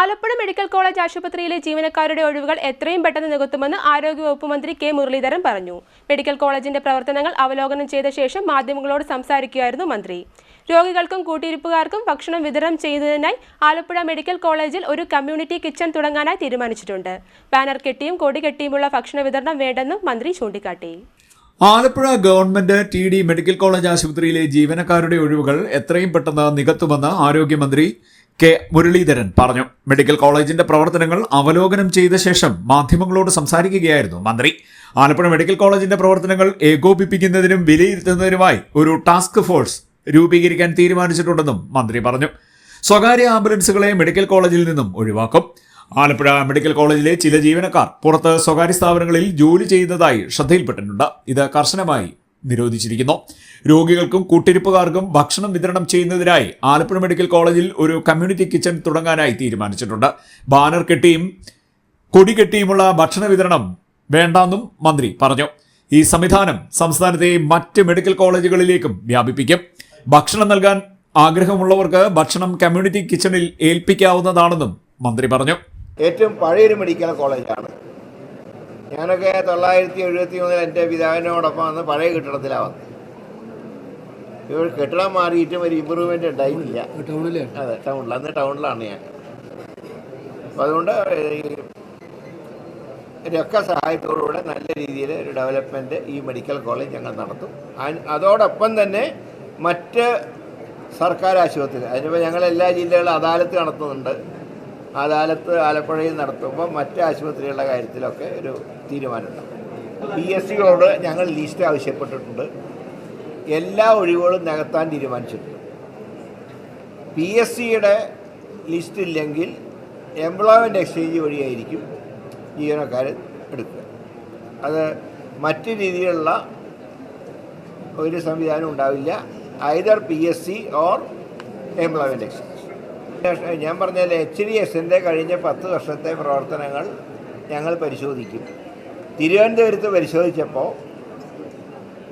Alappuzha medical college ആശുപത്രിയിലെ ജീവനക്കാരുടെ ഒഴിവുകൾ എത്രയും പെട്ടെന്ന് നികത്തുമെന്ന് ആരോഗ്യവകുപ്പ് മന്ത്രി കെ മുരളീധരൻ പറഞ്ഞു. മെഡിക്കൽ കോളേജിന്റെ പ്രവർത്തനങ്ങൾ അവലോകനം ചെയ്ത ശേഷം മാധ്യമങ്ങളോട് സംസാരിക്കുകയായിരുന്നു മന്ത്രി. രോഗികൾക്കും കൂട്ടിരിപ്പുകാർക്കും ഭക്ഷണം വിതരണം ചെയ്യുന്നതിനായി ആലപ്പുഴ മെഡിക്കൽ കോളേജിൽ ഒരു കമ്മ്യൂണിറ്റി കിച്ചൺ തുടങ്ങാനായി തീരുമാനിച്ചിട്ടുണ്ട്. ബാനർ കെട്ടിയും കൊടി കെട്ടിയുമുള്ള ഭക്ഷണ വിതരണം വേണ്ടെന്നും മന്ത്രി ചൂണ്ടിക്കാട്ടി. Alappuzha government TD medical college ആശുപത്രിയിലെ ജീവനക്കാരുടെ ഒഴിവുകൾ എത്രയും പെട്ടെന്ന് നികത്തുമെന്ന് ആരോഗ്യമന്ത്രി കെ മുരളീധരൻ പറഞ്ഞു. മെഡിക്കൽ കോളേജിന്റെ പ്രവർത്തനങ്ങൾ അവലോകനം ചെയ്ത ശേഷം മാധ്യമങ്ങളോട് സംസാരിക്കുകയായിരുന്നു മന്ത്രി. ആലപ്പുഴ മെഡിക്കൽ കോളേജിന്റെ പ്രവർത്തനങ്ങൾ ഏകോപിപ്പിക്കുന്നതിനും വിലയിരുത്തുന്നതിനുമായി ഒരു ടാസ്ക് ഫോഴ്സ് രൂപീകരിക്കാൻ തീരുമാനിച്ചിട്ടുണ്ടെന്നും മന്ത്രി പറഞ്ഞു. സ്വകാര്യ ആംബുലൻസുകളെ മെഡിക്കൽ കോളേജിൽ നിന്നും ഒഴിവാക്കും. ആലപ്പുഴ മെഡിക്കൽ കോളേജിലെ ചില ജീവനക്കാർ പുറത്ത് സ്വകാര്യ സ്ഥാപനങ്ങളിൽ ജോലി ചെയ്യുന്നതായി ശ്രദ്ധയിൽപ്പെട്ടിട്ടുണ്ട്. ഇത് കർശനമായി നിരോധിച്ചിരിക്കുന്നു. രോഗികൾക്കും കൂട്ടിരിപ്പുകാർക്കും ഭക്ഷണം വിതരണം ചെയ്യുന്നതിനായി ആലപ്പുഴ മെഡിക്കൽ കോളേജിൽ ഒരു കമ്മ്യൂണിറ്റി കിച്ചൺ തുടങ്ങാനായി തീരുമാനിച്ചിട്ടുണ്ട്. ബാനർ കെട്ടിയും കൊടി കെട്ടിയുമുള്ള ഭക്ഷണ വിതരണം വേണ്ടെന്നും മന്ത്രി പറഞ്ഞു. ഈ സംവിധാനം സംസ്ഥാനത്തെ മറ്റ് മെഡിക്കൽ കോളേജുകളിലേക്കും വ്യാപിപ്പിക്കും. ഭക്ഷണം നൽകാൻ ആഗ്രഹമുള്ളവർക്ക് ഭക്ഷണം കമ്മ്യൂണിറ്റി കിച്ചണിൽ ഏൽപ്പിക്കാവുന്നതാണെന്നും മന്ത്രി പറഞ്ഞു. ഏറ്റവും പഴയൊരു മെഡിക്കൽ കോളേജാണ്. ഞാനൊക്കെ 1973 എൻ്റെ പിതാവിനോടൊപ്പം വന്ന് പഴയ കെട്ടിടത്തിലാണ് വന്നത്. ഇപ്പോൾ കെട്ടിടം മാറിയിട്ടും ഒരു ഇമ്പ്രൂവ്മെൻ്റ് ഉണ്ടായിട്ടില്ല. അതെ, ടൗണിൽ, അന്ന് ടൗണിലാണ് ഞാൻ. അപ്പോൾ അതുകൊണ്ട് ഇതിൻ്റെയൊക്കെ സഹായത്തോടുകൂടെ നല്ല രീതിയിൽ ഒരു ഡെവലപ്മെൻറ്റ് ഈ മെഡിക്കൽ കോളേജ് ഞങ്ങൾ നടത്തും. അതോടൊപ്പം തന്നെ മറ്റ് സർക്കാർ ആശുപത്രി, അതിനിപ്പോൾ ഞങ്ങൾ എല്ലാ ജില്ലകളിലും അദാലത്ത് നടത്തുന്നുണ്ട്. അദാലത്ത് ആലപ്പുഴയിൽ നടത്തുമ്പോൾ മറ്റ് ആശുപത്രികളുടെ കാര്യത്തിലൊക്കെ ഒരു തീരുമാനമുണ്ട്. PSCയോട് ഞങ്ങൾ ലിസ്റ്റ് ആവശ്യപ്പെട്ടിട്ടുണ്ട്. എല്ലാ ഒഴിവുകളും നികത്താൻ തീരുമാനിച്ചിട്ടുണ്ട്. PSCയുടെ ലിസ്റ്റ് ഇല്ലെങ്കിൽ എംപ്ലോയ്മെൻറ്റ് എക്സ്ചേഞ്ച് വഴിയായിരിക്കും ജീവനക്കാർ എടുക്കുക. അത് മറ്റ് രീതിയിലുള്ള ഒരു സംവിധാനം ഉണ്ടാവില്ല. Either PSC or employment exchange. ഞാൻ പറഞ്ഞാൽ HDSൻ്റെ കഴിഞ്ഞ 10 വർഷത്തെ പ്രവർത്തനങ്ങൾ ഞങ്ങൾ പരിശോധിക്കും. തിരുവനന്തപുരത്ത് പരിശോധിച്ചപ്പോൾ